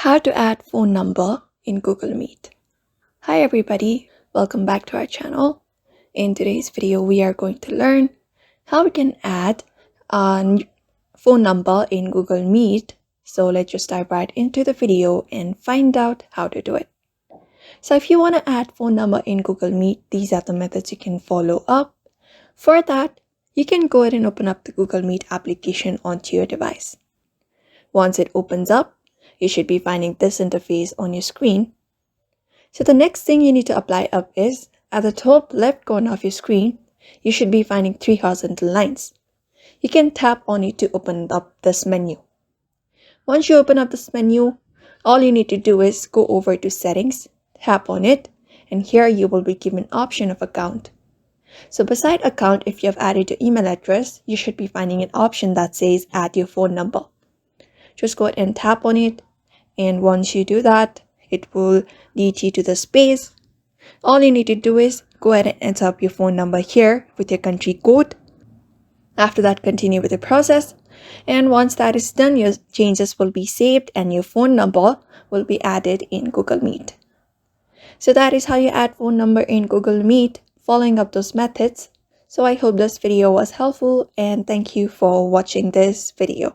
How to add phone number in Google Meet. Hi everybody, welcome back to our channel. In today's video, we are going to learn how we can add a phone number in Google Meet. So let's just dive right into the video and find out how to do it. So if you want to add phone number in Google Meet, these are the methods you can follow up. For that, you can go ahead and open up the Google Meet application onto your device. Once it opens up, you should be finding this interface on your screen. So the next thing you need to apply up is, at the top left corner of your screen, you should be finding three horizontal lines. You can tap on it to open up this menu. Once you open up this menu, all you need to do is go over to settings, tap on it, and here you will be given option of account. So beside account, if you have added your email address, you should be finding an option that says add your phone number. Just go ahead and tap on it. And once you do that, it will lead you to the space. All you need to do is go ahead and enter up your phone number here with your country code. After that, continue with the process. And once that is done, your changes will be saved and your phone number will be added in Google Meet. So that is how you add phone number in Google Meet, following up those methods. So I hope this video was helpful and thank you for watching this video.